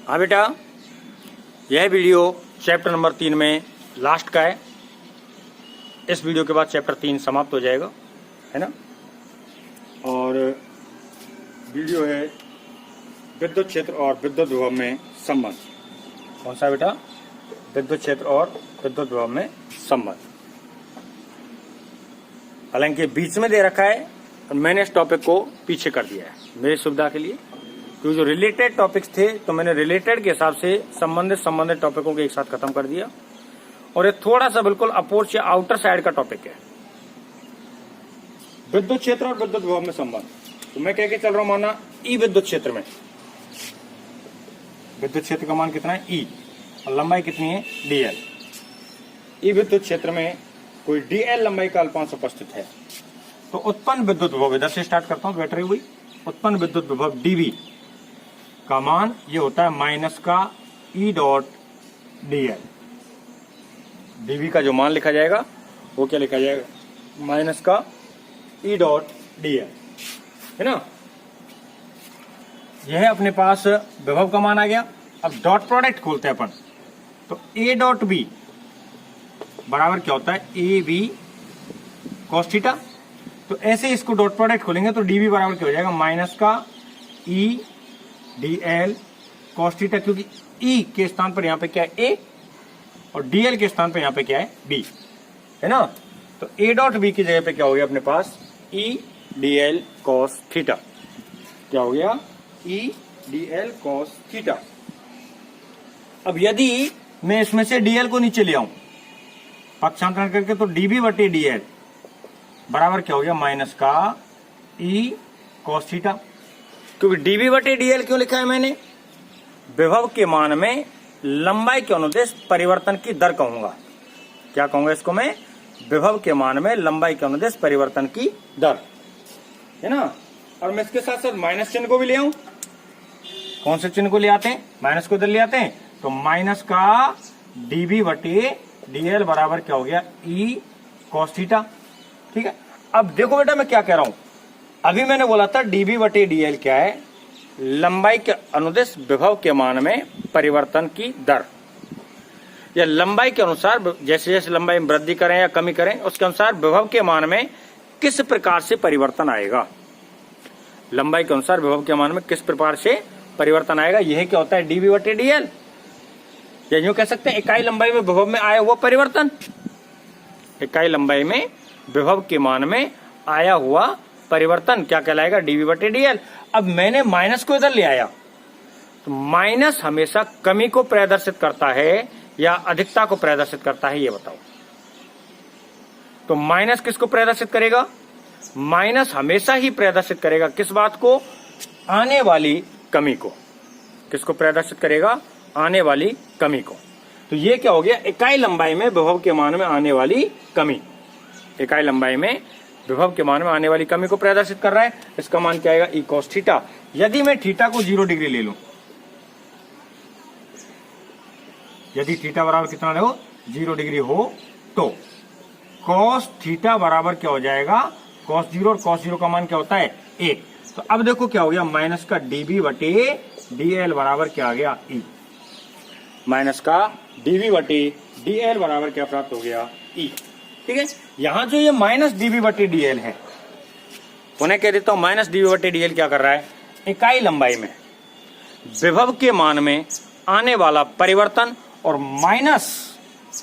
हाँ बेटा, यह वीडियो चैप्टर नंबर 3 में लास्ट का है। इस वीडियो के बाद चैप्टर 3 समाप्त हो जाएगा, है ना। और वीडियो है विद्युत क्षेत्र और विद्युत विभव में संबंध। कौन सा बेटा? विद्युत क्षेत्र और विद्युत विभव में संबंध। हालांकि बीच में दे रखा है और मैंने इस टॉपिक को पीछे कर दिया है मेरी सुविधा के लिए, क्योंकि जो रिलेटेड टॉपिक्स थे तो मैंने रिलेटेड के हिसाब से संबंधित टॉपिकों को एक साथ खत्म कर दिया। और ये थोड़ा सा बिल्कुल अपोज या आउटर साइड का टॉपिक है, विद्युत क्षेत्र और विद्युत विभव में संबंध। तो मैं कह के चल रहा हूं, माना ई विद्युत क्षेत्र में, विद्युत क्षेत्र का मान कितना है? ई, और लंबाई कितनी है? डीएल। ई विद्युत क्षेत्र में कोई डीएल लंबाई का अल्पांश उपस्थित है, तो उत्पन्न विद्युत विभव, इधर से स्टार्ट करता हूं, बैटरी हुई, उत्पन्न विद्युत विभव डीवी का मान ये होता है माइनस का ई डॉट डीएल। डीवी का जो मान लिखा जाएगा वो क्या लिखा जाएगा? माइनस का ई डॉट डीएल, है ना। यह अपने पास विभव का मान आ गया। अब डॉट प्रोडक्ट खोलते हैं अपन, तो ए डॉट बी बराबर क्या होता है? A B cos theta. तो ऐसे इसको डॉट प्रोडक्ट खोलेंगे तो डीबी बराबर क्या हो जाएगा? माइनस का ई डीएल कॉस थीटा, क्योंकि ई के स्थान पर यहां पे क्या है? ए, और डीएल के स्थान पर यहां पे क्या है? बी, है ना। तो ए डॉट बी की जगह पे क्या हो गया अपने पास? ई डीएल कॉस थीटा। क्या हो गया? ई डीएल कॉस थीटा। अब यदि मैं इसमें से डीएल को नीचे ले आऊं पक्षांतरण करके, तो डीबी बटे डीएल बराबर क्या हो गया? माइनस का ई कॉस थीटा। क्योंकि डीबी बटे डीएल क्यों लिखा है मैंने? विभव के मान में लंबाई के अनुदेश परिवर्तन की दर कहूंगा। क्या कहूंगा इसको मैं? विभव के मान में लंबाई के अनुदेश परिवर्तन की दर, है ना। और मैं इसके साथ साथ माइनस चिन्ह को भी ले आऊं। कौन से चिन्ह को ले आते हैं? माइनस को इधर ले आते हैं, तो माइनस का डीबी बटे डीएल बराबर क्या हो गया? E cos theta. ठीक है। अब देखो बेटा मैं क्या कह रहा हूं, अभी मैंने बोला था डीबी बटे डीएल क्या है? लंबाई के अनुदेश विभव के मान में परिवर्तन की दर, या लंबाई के अनुसार जैसे जैसे लंबाई में वृद्धि करें या कमी करें उसके अनुसार विभव के मान में किस प्रकार से परिवर्तन आएगा। लंबाई के अनुसार विभव के मान में किस प्रकार से परिवर्तन आएगा, यह क्या होता है? डीबी बटे डीएल। या यूं कह सकते हैं इकाई लंबाई में विभव में आया हुआ परिवर्तन, इकाई लंबाई में विभव के मान में आया हुआ परिवर्तन क्या कहलाएगा? डीबी बटे डीएल। अब मैंने माइनस को इधर ले आया, तो माइनस हमेशा कमी को प्रदर्शित करता है या अधिकता को प्रदर्शित करता है, ये बताओ। तो माइनस किसको प्रदर्शित करेगा? माइनस हमेशा ही प्रदर्शित करेगा किस बात को? आने वाली कमी को। किसको प्रदर्शित करेगा? आने वाली कमी को। तो ये क्या हो गया? इकाई लंबाई में विभव के मान में आने वाली कमी, इकाई लंबाई में विभव के मान में आने वाली कमी को प्रदर्शित कर रहा है। इसका मान क्या आएगा? E cos theta. यदि मैं थीटा को 0 डिग्री ले लूं, यदि थीटा बराबर कितना हो? 0 डिग्री हो, तो कॉस थीटा बराबर क्या हो जाएगा? कॉस 0, और कॉस 0 का मान क्या होता है? 1। तो अब देखो क्या हो गया? माइनस का डीबी बटे डीएल बराबर क्या आ गया? ई। माइनस का डीबी बटे डीएल बराबर क्या प्राप्त हो गया? ई। ठीक है। यहां जो ये माइनस डीबी बटे डीएल है, उन्हें कह देता हूं माइनस डीबी बटे डीएल क्या कर रहा है? इकाई लंबाई में विभव के मान में आने वाला परिवर्तन, और माइनस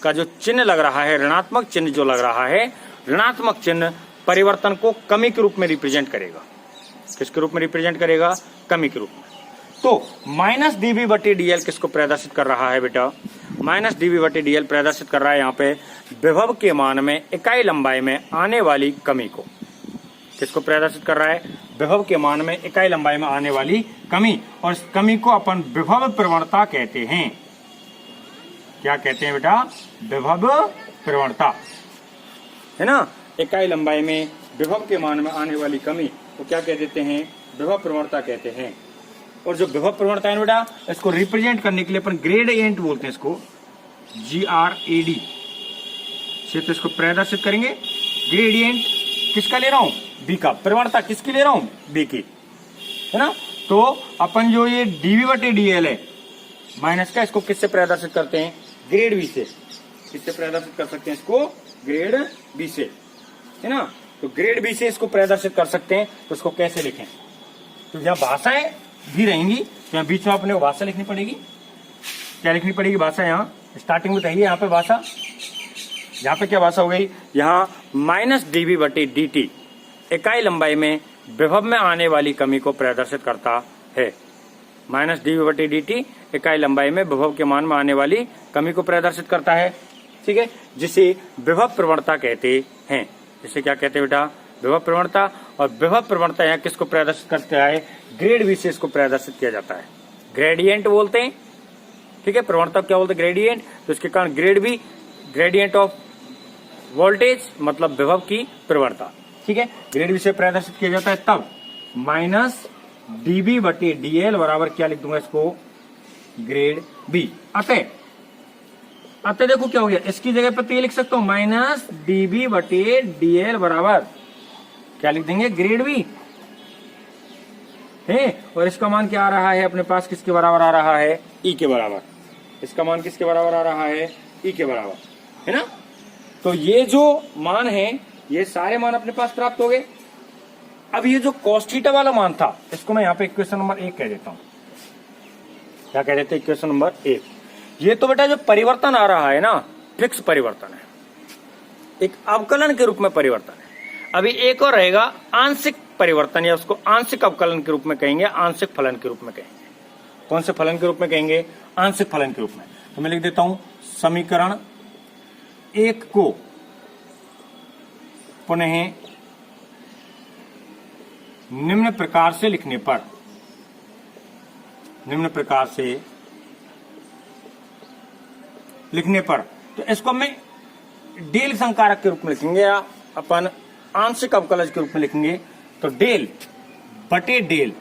का जो चिन्ह लग रहा है, ऋणात्मक चिन्ह जो लग रहा है, ऋणात्मक चिन्ह परिवर्तन को कमी के रूप में रिप्रेजेंट करेगा। किसके रूप में रिप्रेजेंट करेगा? कमी के रूप में। तो माइनस डीबी बटे डीएल किसको प्रदर्शित कर रहा है बेटा? माइनस डीबी बटे डीएल प्रदर्शित कर रहा है यहाँ पे विभव के मान में इकाई लंबाई में आने वाली कमी को। किसको प्रदर्शित कर रहा है? विभव के मान में इकाई लंबाई में आने वाली कमी, और इस कमी को अपन विभव प्रवणता कहते हैं। क्या कहते हैं बेटा? विभव प्रवणता, है ना। इकाई लंबाई में विभव के मान में आने वाली कमी को क्या कह देते हैं? विभव प्रवणता कहते हैं। और जो विभव प्रवणता है बेटा, इसको रिप्रेजेंट करने के लिए अपन ग्रेडियंट बोलते हैं, इसको GRAD से तो इसको प्रदर्शित करेंगे। ग्रेडियंट किसका ले रहा हूं? बी का। प्रवणता किसकी ले रहा हूं? बी की, है ना। तो अपन जो ये डीवी बटे डीएल है, माइनस का, इसको किससे प्रदर्शित करते हैं? ग्रेड बी से। किससे प्रदर्शित कर सकते हैं इसको? ग्रेड बी से, है ना। तो ग्रेड बी से इसको प्रदर्शित कर सकते हैं। तो इसको कैसे लिखें? तो यहाँ भाषाएं भी रहेंगी, तो यहाँ बीच में अपने को भाषा लिखनी पड़ेगी। क्या लिखनी पड़ेगी? भाषा। यहाँ स्टार्टिंग में बताइए, यहाँ पे भाषा, यहाँ पे क्या भाषा हो गई? यहाँ माइनस डीबी बटे डी टी इकाई लंबाई में विभव में आने वाली कमी को प्रदर्शित करता है। माइनस डीबी बटे डी टी इकाई लंबाई में विभव के मान में आने वाली कमी को प्रदर्शित करता है, ठीक है, जिसे विभव प्रवणता कहते हैं। जिसे क्या कहते हैं बेटा? विभव प्रवणता। और विभव प्रवणता यहाँ किसको प्रदर्शित करता है? ग्रेड बी से इसको प्रदर्शित किया जाता है। ग्रेडियंट बोलते हैं, ठीक है। प्रवणता क्या बोलते हैं? ग्रेडियंट। तो इसके कारण grad B, gradient of voltage मतलब विभव की प्रवणता, ठीक है, ग्रेड बी से प्रदर्शित किया जाता है। तब माइनस डीबी बटे डीएल बराबर क्या लिख दूंगा इसको? Grad B. अतः देखो क्या हो गया, इसकी जगह पर तो ये लिख सकता हूं माइनस डीबी बटे डीएल बराबर क्या लिख देंगे? ग्रेड बी है। और इसका मान क्या आ रहा है अपने पास? किसके बराबर आ रहा है? ई के बराबर। इसका मान किसके बराबर आ रहा है? ई के बराबर, है ना। तो ये जो मान है, ये सारे मान अपने पास प्राप्त हो गए। अब ये जो cos थीटा वाला मान था, इसको मैं यहाँ पे इक्वेशन नंबर 1 कह देता हूं। क्या कह देते हैं? Equation number 1। ये तो बेटा जो परिवर्तन आ रहा है ना, फिक्स परिवर्तन है, एक अवकलन के रूप में परिवर्तन है। अभी एक और रहेगा आंशिक परिवर्तन, या उसको आंशिक अवकलन के रूप में कहेंगे, आंशिक फलन के रूप में कहेंगे। कौन से फलन के रूप में कहेंगे? आंशिक फलन के रूप में। तो मैं लिख देता हूं समीकरण 1 को पुनः निम्न प्रकार से लिखने पर, निम्न प्रकार से लिखने पर, तो इसको मैं डेल संकारक के रूप में लिखेंगे या अपन आंशिक अवकलज के रूप में लिखेंगे। तो डेल बटे डेल,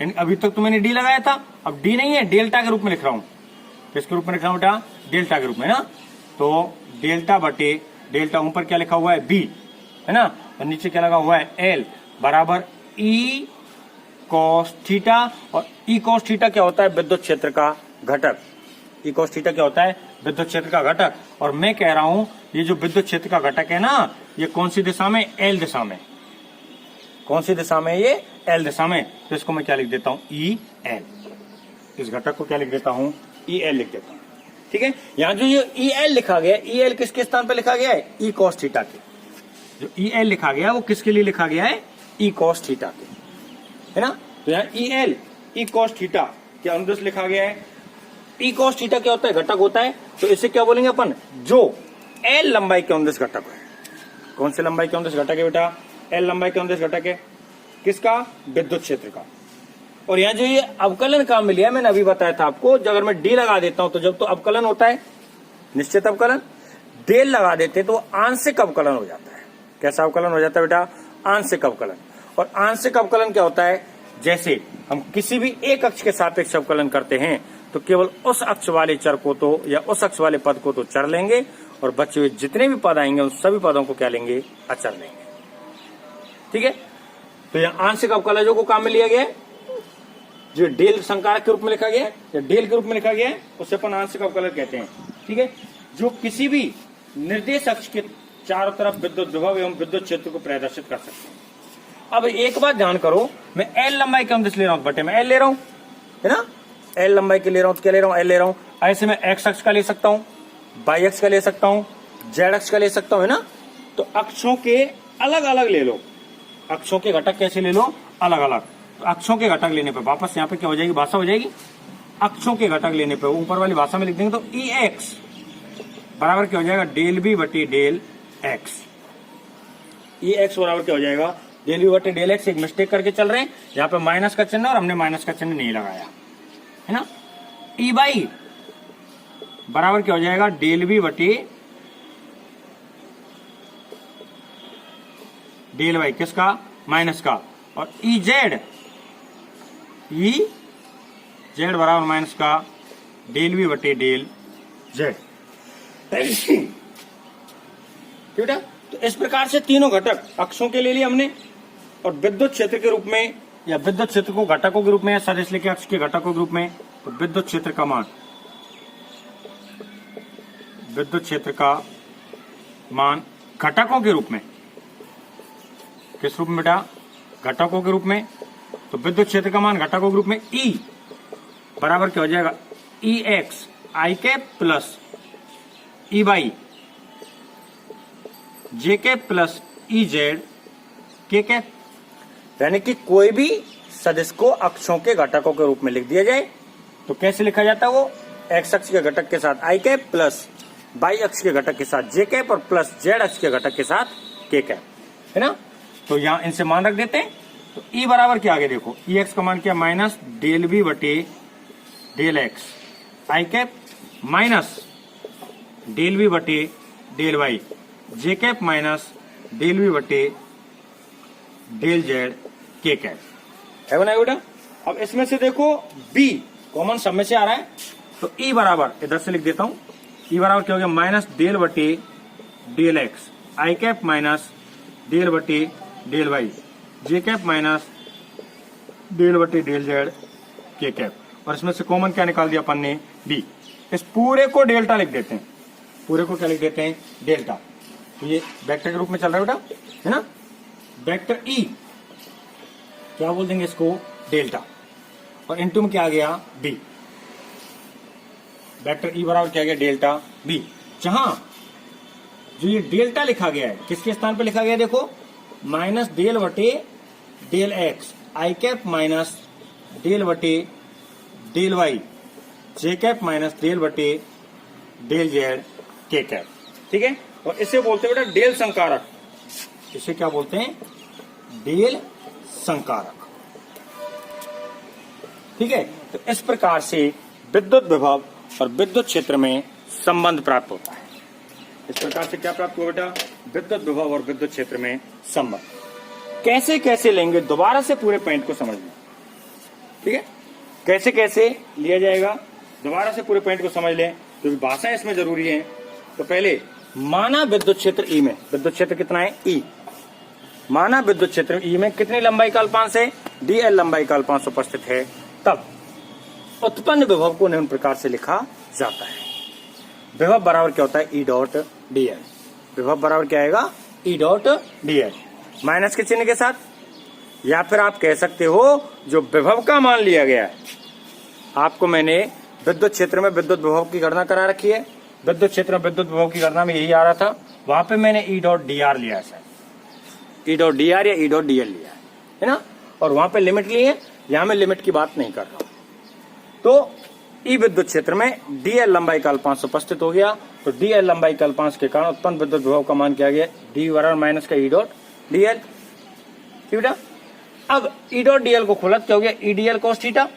यानी अभी तक तो मैंने डी लगाया था, अब डी नहीं है, डेल्टा के रूप में लिख रहा हूं। किसके रूप में लिख रहा हूं बेटा? डेल्टा के रूप में ना। तो डेल्टा बटे डेल्टा, ऊपर क्या लिखा हुआ है? बी, है ना, और नीचे क्या लगा हुआ है? एल बराबर ई कॉस थीटा। और ई कॉस थीटा क्या होता है? विद्युत क्षेत्र का घटक। ई कॉस थीटा क्या होता है? विद्युत क्षेत्र का घटक। और मैं कह रहा हूं ये जो विद्युत क्षेत्र का घटक है ना, ये कौन सी दिशा में? एल दिशा में। कौन सी दिशा में? ये एल दिशा में। तो इसको मैं क्या लिख देता हूं? E L. इस घटक को क्या लिख देता हूं? ई एल लिख देता हूं, ठीक है। यहां जो ये ई एल लिखा गया, ई एल किसके स्थान पर लिखा गया है? ई कॉस थीटा के। जो ई एल लिखा गया वो किसके लिए लिखा गया है? ई कॉस थीटा के, है ना। तो यहाँ E L E cos theta के अनुदेश लिखा गया है। ई कॉस थीटा क्या होता है? घटक होता है। तो इसे क्या बोलेंगे अपन? जो एल लंबाई के अनुदेश घटक है। कौन से लंबाई के अनुदेश घटक है बेटा? एल लंबाई के अनुदेश घटक है। किसका? विद्युत क्षेत्र का। और यहाँ जो ये अवकलन काम मिल गया, मैंने अभी बताया था आपको, अगर मैं डी लगा देता हूं तो जब तो अवकलन होता है निश्चित अवकलन, डेल लगा देते तो आंशिक अवकलन हो जाता है। कैसा अवकलन हो जाता है बेटा? आंशिक अवकलन। और आंशिक अवकलन क्या होता है? जैसे हम किसी भी एक अक्ष के सापेक्ष अवकलन करते हैं तो केवल उस अक्ष वाले चर को तो, या उस अक्ष वाले पद को तो चर लेंगे, और बचे हुए जितने भी पद आएंगे उन सभी पदों को क्या लेंगे? अचर लेंगे, ठीक है। तो यहाँ आंशिक अवकलजों को काम में लिया गया है, जो डेल संकारक के रूप में लिखा गया है या डेल के रूप में लिखा गया है, उसे अपन आंशिक अवकलज कहते हैं, ठीक है। जो किसी भी निर्देश अक्ष के चारों तरफ विद्युत विभव एवं विद्युत क्षेत्र को प्रदर्शित कर सकते हैं। अब एक बात ध्यान करो, मैं एल लंबाई के अनुदेश ले रहा हूं, बटे में एल ले रहा हूं, है ना। एल लंबाई के ले रहा हूं तो क्या ले रहा हूं? एल ले रहा हूं। ऐसे मैं एक्स अक्ष का ले सकता हूं, वाई अक्ष का ले सकता हूं, जेड अक्ष का ले सकता हूं, है ना। तो अक्षों के अलग अलग ले लो, अक्षों के घटक कैसे ले लो? अलग अलग। तो अक्षों के घटक लेने पर वापस यहाँ पे क्या हो जाएगी? भाषा हो जाएगी। अक्षों के घटक लेने पर ऊपर वाली भाषा में लिख देंगे तो ई एक्स बराबर क्या हो जाएगा? डेल बी बटे डेल एक्स। ई एक्स बराबर क्या हो जाएगा? डेल बी बटे डेल एक्स। एक मिस्टेक करके चल रहे हैं, यहाँ पे माइनस का चिन्ह और हमने माइनस का चिन्ह नहीं लगाया, है ना। ई बाई बराबर क्या हो जाएगा? डेल बी बटे डेल वाई। किसका? माइनस का। और ई जेड, ई जेड बराबर माइनस का डेल बी बटे डेल जेड। बेटा तो इस प्रकार से तीनों घटक अक्षों के ले लिए हमने, और विद्युत क्षेत्र के रूप में या विद्युत क्षेत्र को घटकों के रूप में या सदिश लेके अक्ष के घटकों के रूप में, तो विद्युत क्षेत्र का मान विद्युत क्षेत्र का मान घटकों के रूप में, किस रूप में बेटा, घटकों के रूप में। तो विद्युत क्षेत्र का मान घटकों के रूप में E बराबर क्या हो जाएगा, ई x i cap plus E Y j cap plus E Z के कैप। यानी कि कोई भी सदिश को अक्षों के घटकों के रूप में लिख दिया जाए तो कैसे लिखा जाता है वो, एक्स अक्ष के घटक के साथ आई कैप प्लस वाई अक्ष के घटक के साथ जे कैप और प्लस जेड अक्ष के घटक के साथ के कैप, है ना। तो यहां इनसे मान रख देते हैं। तो ई बराबर क्या, आगे देखो, ई एक्स का मान क्या, माइनस डेल वी बटे del x i cap minus del v बटे del y j cap minus del v बटे डेल जेड के कैप, है ना बेटा। अब इसमें से देखो बी कॉमन सब में से आ रहा है, तो ई बराबर इधर से लिख देता हूं, ई बराबर क्या हो गया, माइनस डेल बटे del x i cap minus del बटे del y j cap minus del बटे डेल जेड के कैप। और इसमें से कॉमन क्या निकाल दिया अपन ने, बी। इस पूरे को डेल्टा लिख देते हैं, पूरे को क्या लिख देते हैं, डेल्टा। तो ये वेक्टर के रूप में चल रहा है बेटा, है ना। वेक्टर ई क्या बोल देंगे इसको, डेल्टा। और इनटू में क्या आ गया, बी। वेक्टर ई बराबर क्या आ गया, डेल्टा बी। जहां जो ये डेल्टा लिखा गया है किसके स्थान पे लिखा गया है, देखो, माइनस डेल बटे del x i cap minus del बटे del y j cap minus del बटे डेल जेड के कैप, ठीक है। और इसे बोलते हैं बेटा डेल संकारक, इसे क्या बोलते हैं, डेल संकारक, ठीक है। तो इस प्रकार से विद्युत विभव और विद्युत क्षेत्र में संबंध प्राप्त होता है। इस प्रकार से क्या प्राप्त हुआ बेटा, विद्युत विभव और विद्युत क्षेत्र में संबंध। कैसे कैसे लेंगे, दोबारा से पूरे पॉइंट को समझ लें, ठीक है। कैसे कैसे लिया जाएगा, दोबारा से पूरे पॉइंट को समझ लें, क्योंकि भाषा इसमें जरूरी है। तो पहले माना विद्युत क्षेत्र ई में, विद्युत क्षेत्र कितना है, ई। माना विद्युत क्षेत्र ई में कितनी लंबाई का अल्पांश है, डीएल लंबाई का अल्पांश उपस्थित है, तब उत्पन्न विभव को निम्न प्रकार से लिखा जाता है। विभव बराबर क्या होता है, ई डॉट डीएल। विभव बराबर क्या आएगा, ई डॉट डीएल, माइनस के चिन्ह के साथ। या फिर आप कह सकते हो जो विभव का मान लिया गया है, आपको मैंने विद्युत क्षेत्र में विद्युत विभव की गणना करा रखी है। विद्युत क्षेत्र में विद्युत विभव की गणना में यही आ रहा था, वहां पे मैंने ई डॉट डी आर लिया है, ई डॉट डी आर या ई डॉट डी एल लिया है ना। और वहां पे लिमिट ली है, यहां मैं लिमिट की बात नहीं कर रहा हूं। तो ई विद्युत क्षेत्र में डीएल लंबाई का अल्पांश उपस्थित हो गया, तो डीएल लंबाई का अल्पांश के कारण उत्पन्न विद्युत विभव का मान क्या गया, डी बराबर माइनस का ई डॉट डीएल, ठीक है। अब ई डॉट डीएल को खोला क्या हो गया, ई डीएल cos थीटा।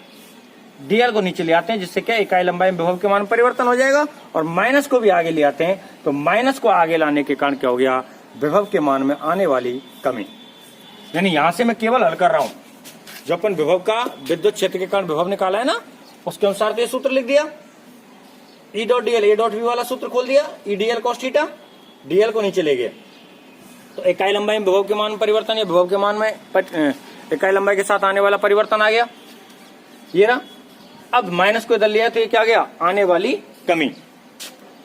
डीएल को नीचे ले आते हैं, जिससे क्या इकाई लंबाई में विभव के मान में परिवर्तन हो जाएगा, और माइनस को भी आगे ले आते हैं, तो माइनस को आगे लाने के कारण क्या हो गया, विभव के मान में आने वाली कमी। यानी यहां से मैं केवल हल कर रहा हूं, जो अपन विभव का विद्युत क्षेत्र के कारण विभव निकाला है ना, उसके अनुसार तो ये सूत्र लिख दिया, E dot dl A dot V वाला सूत्र खोल दिया, E dl cos theta, dl को नीचे ले गए, तो इकाई लंबाई में विभव के मान में परिवर्तन या विभव के मान में इकाई लंबाई के साथ आने वाला परिवर्तन आ गया, ये रहा। अब माइनस को इधर लिया तो ये क्या आ गया, आने वाली कमी।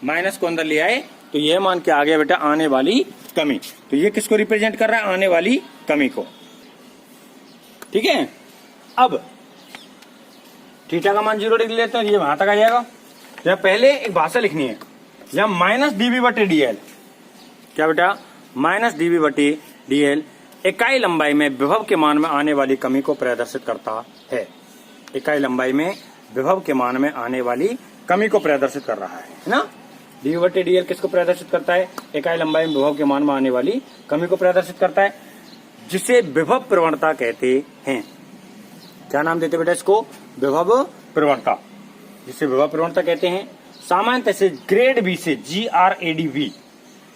माइनस को अंदर ले आए तो ये मान क्या आ गया बेटा, आने वाली कमी। तो ये किसको रिप्रेजेंट कर रहा है, आने वाली कमी को, ठीक है। अब थीटा का मान 0 डिग्री लेते हैं, ये वहां तक आ जाएगा। जब पहले एक भाषा लिखनी है, जब माइनस डीबी बटे डीएल, क्या बेटा, माइनस डीबी बटे डीएल इकाई लंबाई में विभव के मान में आने वाली कमी को प्रदर्शित करता है। इकाई लंबाई में विभव के मान में आने वाली कमी को प्रदर्शित कर रहा है ना। डीबी बटे डीएल किसको प्रदर्शित करता है, इकाई लंबाई में विभव के मान में आने वाली कमी को प्रदर्शित करता है, जिसे विभव प्रवणता कहते हैं। क्या नाम देते बेटा इसको, विभव प्रवणता, जिसे विभव प्रवणता कहते हैं। सामान्यतः से ग्रेड बी से GRADV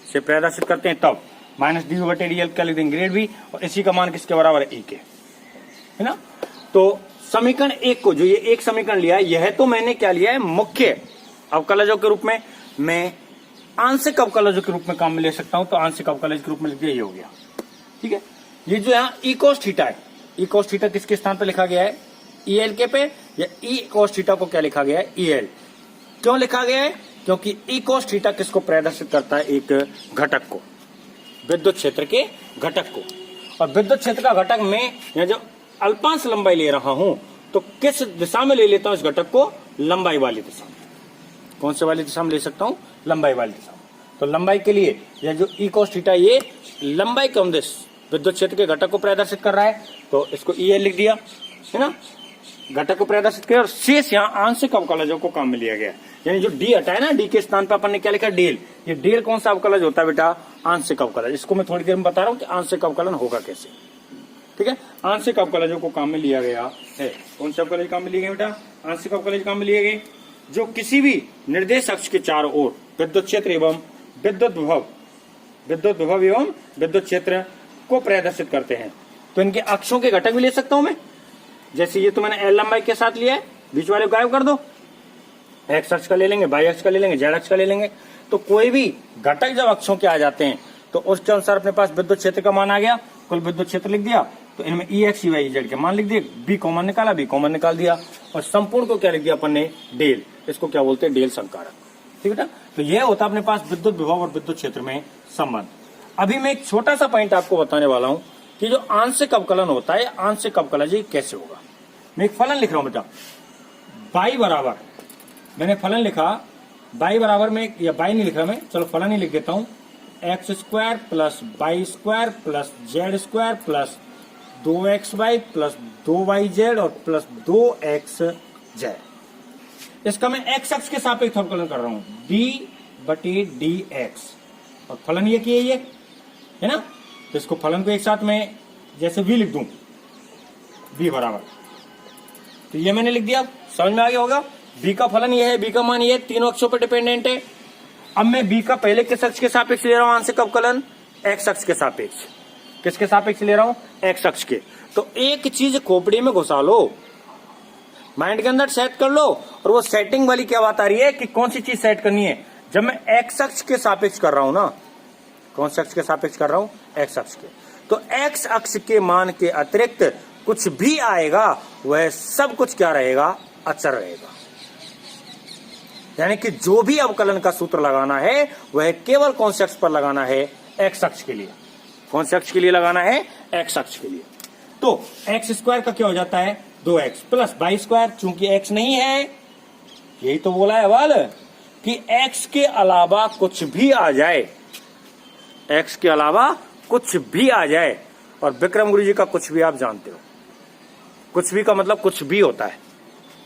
से प्रदर्शित करते हैं, तब माइनस डीबी बटे डीएल क्या लिख देंगे, ग्रेड बी, और इसी का मान किसके बराबर है, ई के, है ना। तो समीकरण 1 को, जो ये एक समीकरण लिया है, यह तो मैंने क्या लिया है, मुख्य अवकलजों के रूप में। मैं आंशिक अवकलजों के रूप में काम में ले सकता हूं, तो आंशिक अवकलज के रूप में लिख दिया, ये हो गया, ठीक है। ये जो यहाँ ई cos थीटा है, ई cos थीटा किसके स्थान पर लिखा गया है, EL के पे, या ई cos थीटा को क्या लिखा गया है, EL। क्यों लिखा गया है, क्योंकि ई cos थीटा किसको प्रदर्शित करता है? एक घटक को, विद्युत क्षेत्र के घटक को। और विद्युत क्षेत्र का घटक में यहाँ जो अल्पांश लंबाई ले रहा हूं तो किस दिशा में ले लेता हूं इस घटक को? लंबाई वाली दिशा में। कौन से वाली दिशा में ले सकता हूं? लंबाई वाली दिशा में। तो लंबाई के लिए यह जो ई cos थीटा ये लंबाई के अनुदिश विद्युत क्षेत्र के घटक को प्रदर्शित कर रहा है, तो इसको ई लिख दिया है ना, घटक को प्रदर्शित किया। और शेष यहाँ आंशिक अवकलजों को काम में लिया गया, यानी जो डी हटा है ना, डी के स्थान पर अपन ने क्या लिखा? डेल। ये डेल कौन सा अवकलज होता है बेटा? आंशिक अवकलज। इसको मैं थोड़ी देर में बता रहा हूँ कि आंशिक अवकलन होगा कैसे। ठीक है, आंशिक अवकलजों को काम में लिया गया है। कौन से अवकलज काम में लिए गए बेटा? आंशिक अवकलज काम में लिए गए जो किसी भी निर्देश अक्ष के चारों ओर विद्युत क्षेत्र एवं विद्युत विभव एवं विद्युत क्षेत्र को प्रदर्शित करते हैं। तो इनके अक्षों के घटक भी ले सकता हूं मैं, जैसे ये तो मैंने एल लंबाई के साथ लिया है, बीच वाले को गायब कर दो, एक्स अक्ष का ले लेंगे, वाई अक्ष का ले लेंगे, जेड अक्ष का ले लेंगे। तो कोई भी घटक जब अक्षों के आ जाते हैं तो उसके अनुसार अपने पास विद्युत क्षेत्र का मान आ गया, कुल विद्युत क्षेत्र लिख दिया। तो इनमें ई एक्स, ई वाई, जेड के मान लिख दिए, बी कॉमन निकाला, बी कॉमन निकाल दिया, और संपूर्ण को क्या लिख दिया अपन ने? डेल। इसको क्या बोलते हैं? डेल संकारक। ठीक है, तो यह होता है अपने पास विद्युत विभव और विद्युत क्षेत्र में संबंध। अभी मैं एक छोटा सा पॉइंट आपको बताने वाला हूं कि जो आंशिक अवकलन होता है, आंशिक अवकलज कैसे होगा। मैं एक फलन लिख रहा हूं बेटा, बाई बराबर, मैंने फलन लिखा बाई बराबर में, या बाई नहीं लिख रहा मैं, चलो फलन ही लिख देता हूं, x square plus by square plus Z square plus 2xy plus 2yz और प्लस 2xz। इसका मैं एक्स अक्ष के सापेक्ष अवकलन कर रहा हूं, d/dx, और फलन ये की ये है ना। तो इसको फलन को एक साथ में जैसे v लिख दूं, v बराबर, तो ये मैंने लिख दिया, समझ में आ गया होगा। b का फलन ये है, b का मान ये है, तीनों अक्षों पर डिपेंडेंट है। अब मैं b का पहले किस अक्ष के सापेक्ष ले रहा हूं आंशिक अवकलन? x अक्ष के सापेक्ष। किसके सापेक्ष ले रहा हूं? x अक्ष के। तो एक चीज खोपड़ी में घुसा लो, माइंड के अंदर सेट कर लो, और वो सेटिंग वाली क्या बात आ रही है कि कौन सी चीज सेट करनी है। जब मैं x अक्ष के सापेक्ष कर रहा हूं ना, कौन से अक्ष के सापेक्ष कर रहा हूं? x अक्ष के। तो x अक्ष के मान के अतिरिक्त कुछ भी आएगा वह सब कुछ क्या रहेगा? अचर रहेगा। यानी कि जो भी अवकलन का सूत्र लगाना है वह केवल कौन से अक्ष पर लगाना है? x अक्ष के लिए। कौन से अक्ष के लिए लगाना है? x अक्ष के लिए। तो एक्स स्क्वायर का क्या हो जाता है? 2x प्लस बाई स्क्वायर, चूंकि x नहीं है, यही तो बोला है वाल कि x के अलावा कुछ भी आ जाए, x के अलावा कुछ भी आ जाए, और विक्रम गुरु जी का कुछ भी आप जानते हो, कुछ भी का मतलब कुछ भी होता है।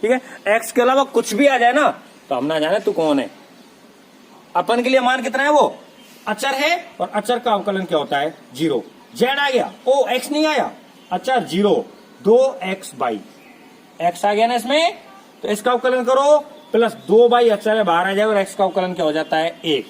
ठीक है, x के अलावा कुछ भी आ जाए ना, तो हम ना जाने तू कौन है। अपन के लिए मान कितना है? वो अचर है, और अचर का अवकलन क्या होता है? 0। जेड आ गया, ओ x नहीं आया, अचर 0, 2x/, x आ गया ना इसमें, तो इसका अवकलन करो, प्लस 2 अचर है बाहर आ जाए, और x का अवकलन क्या हो जाता है? 1।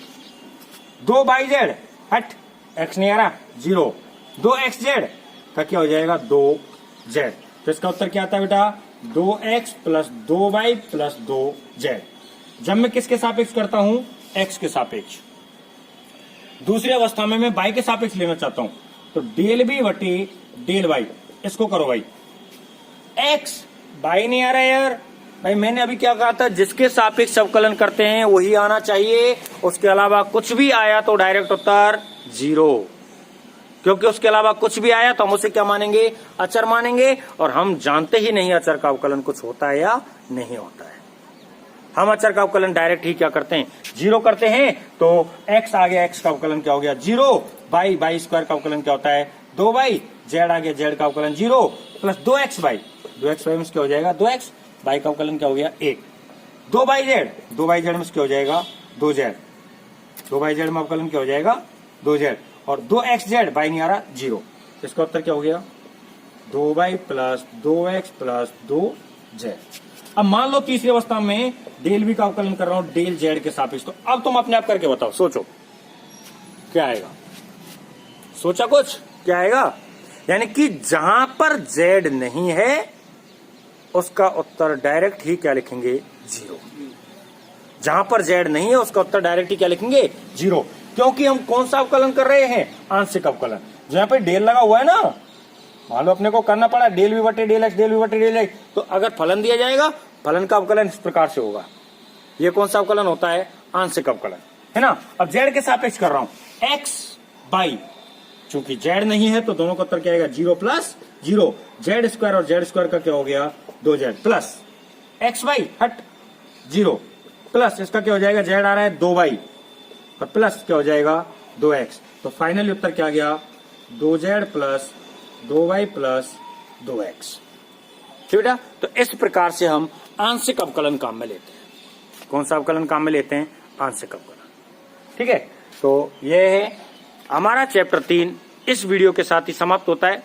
2/z, हट, x नहीं आ रहा, 0, 2xz का क्या हो जाएगा? 2z। तो इसका उत्तर क्या आता है बेटा? 2x plus 2y plus 2z। जब मैं किसके सापेक्ष करता हूं? x के सापेक्ष। दूसरी अवस्था में मैं y के सापेक्ष लेना चाहता हूं, तो डेल b बटे डेल y, इसको करो भाई। x y नहीं आ रहा है यार, भाई मैंने अभी क्या कहा था? जिसके सापेक्ष अवकलन करते हैं वही आना चाहिए, उसके अलावा कुछ भी आया तो डायरेक्ट उत्तर 0, क्योंकि उसके अलावा कुछ भी आया तो हम उसे क्या मानेंगे? अचर मानेंगे, और हम जानते ही नहीं अचर का अवकलन कुछ होता है या नहीं होता है। हम अचर का अवकलन डायरेक्ट ही क्या करते हैं? 0 करते हैं। तो x आ गया, x का अवकलन क्या हो गया? 0, बाई स्क्वायर का अवकलन क्या होता है? 2y, जेड आ गया, जेड का अवकलन 0, प्लस 2x/, 2x/, में क्या हो जाएगा? 2x, बाई का अवकलन क्या हो गया? 1, 2/z, 2/z में क्या हो जाएगा? 2z, 2/z में अवकलन क्या हो जाएगा? 2z, और 2xz, बाई नहीं आ रहा, 0। इसका उत्तर क्या हो गया? 2y plus 2x plus 2z। अब मान लो तीसरी अवस्था में डेल v का अवकलन कर रहा हूं डेल z के सापेक्ष, तो अब तुम अपने आप करके बताओ, सोचो क्या आएगा? सोचा कुछ क्या आएगा? यानी कि जहां पर z नहीं है उसका उत्तर डायरेक्ट ही क्या लिखेंगे? 0। जहां पर z नहीं है उसका उत्तर डायरेक्ट ही क्या लिखेंगे? 0, क्योंकि हम कौन सा अवकलन कर रहे हैं? आंशिक अवकलन। जहां पे डेल लगा हुआ है ना, मान लो अपने को करना पड़ा डेल v बटे डेल x, डेल v बटे डेल x, तो अगर फलन दिया जाएगा, फलन का अवकलन इस प्रकार से होगा। ये कौन सा अवकलन होता है? आंशिक अवकलन, है ना। अब जेड के सापेक्ष कर रहा हूं, एक्स बाई, चूंकि जेड नहीं है तो दोनों का उत्तर क्या आएगा, 0 प्लस 0, जेड स्क्वायर और जेड स्क्वायर का क्या हो गया, 2z प्लस एक्स बाई हट 0 प्लस इसका क्या हो जाएगा, जेड आ रहा है 2y और प्लस क्या हो जाएगा 2x, तो फाइनली उत्तर क्या आ गया, 2z plus 2y plus 2x। ठीक बेटा, तो इस प्रकार से हम आंशिक अवकलन काम में लेते हैं। कौन सा अवकलन काम में लेते हैं, आंशिक अवकलन। ठीक है, तो यह है हमारा चैप्टर 3 इस वीडियो के साथ ही समाप्त होता है।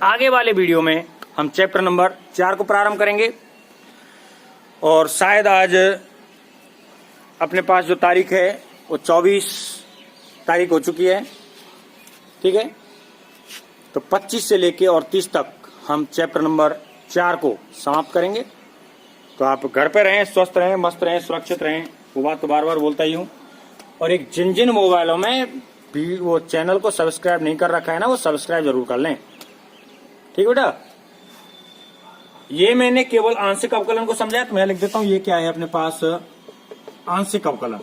आगे वाले वीडियो में हम चैप्टर नंबर 4 को प्रारंभ करेंगे और शायद आज अपने पास जो तारीख है वो 24 तारीख हो चुकी है। ठीक है, तो 25 से लेके और 30 तक हम चैप्टर नंबर 4 को समाप्त करेंगे। तो आप घर पे रहें, स्वस्थ रहें, मस्त रहें, सुरक्षित रहें, वो बात तो बार बार बोलता ही हूं। और एक जिन मोबाइलों में भी वो चैनल को सब्सक्राइब नहीं कर रखा है ना, वो सब्सक्राइब जरूर कर लें। ठीक बेटा, ये मैंने केवल आंशिक अवकलन को समझाया, तो मैं लिख देता हूं, ये क्या है अपने पास, आंशिक अवकलन।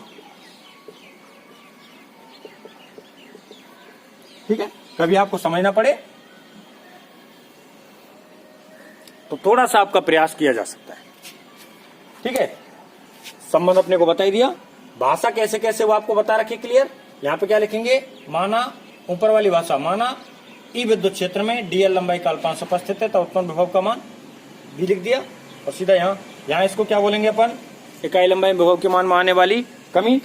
ठीक है, कभी आपको समझना पड़े तो थोड़ा सा आपका प्रयास किया जा सकता है। ठीक है, संबंध अपने को बता ही दिया, भाषा कैसे कैसे वो आपको बता रखी क्लियर। यहाँ पे क्या लिखेंगे, माना ऊपर वाली भाषा, माना ई विद्युत क्षेत्र में डीएल लंबाई का अल्पांश उपस्थित है तो उत्पन्न विभव का मान भी लिख दिया। और सीधा यहाँ इसको क्या बोलेंगे अपन, इकाई लंबाई में विभव के मान में आने वाली कमी,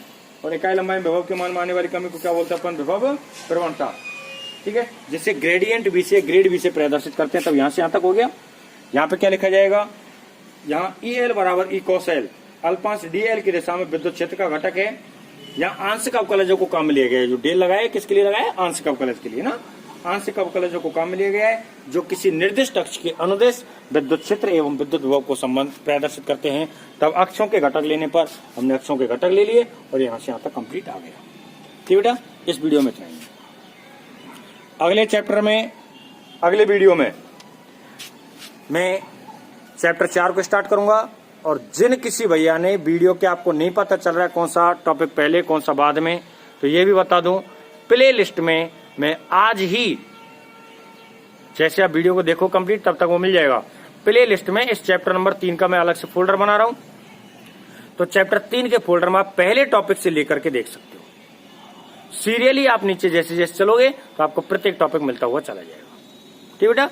और इकाई लंबाई में विभव के मान में आने वाली कमी को क्या बोलते हैं अपन, विभव प्रवणता। ठीक है, जिसे ग्रेडियंट बी से ग्रेड बी से प्रदर्शित करते हैं। तब यहाँ से यहाँ तक हो गया। यहाँ पे क्या लिखा जाएगा, यहाँ ई एल बराबर ई कोस एल, अल्पांश डी एल की दिशा में विद्युत क्षेत्र का घटक है। यहाँ आंशिक अवकलजों को काम में लिया गया है। जो डेल लगाया किसके लिए लगाया, आंशिक अवकलज के लिए ना। आंशिक अवकलजों को काम में लिया गया है जो किसी निर्दिष्ट अक्ष के अनुदेश विद्युत क्षेत्र एवं विद्युत विभव को संबंध प्रदर्शित करते हैं। तब अक्षों के घटक लेने पर हमने अक्षों के घटक ले लिए और यहाँ से यहाँ तक कंप्लीट आ गया। ठीक बेटा, इस वीडियो में इतना ही। अगले चैप्टर में, अगले वीडियो में मैं चैप्टर 4 को स्टार्ट करूंगा। और जिन किसी भैया ने वीडियो के आपको नहीं पता चल रहा है कौन सा टॉपिक पहले कौन सा बाद में, तो ये भी बता दूं, प्ले लिस्ट में मैं आज ही, जैसे आप वीडियो को देखो कंप्लीट तब तक वो मिल जाएगा। प्ले लिस्ट में इस चैप्टर नंबर 3 का मैं अलग से फोल्डर बना रहा हूं। तो चैप्टर 3 के फोल्डर में आप पहले टॉपिक से लेकर के देख सकते हो। सीरियली आप नीचे जैसे जैसे चलोगे तो आपको प्रत्येक टॉपिक मिलता हुआ चला जाएगा। ठीक बेटा।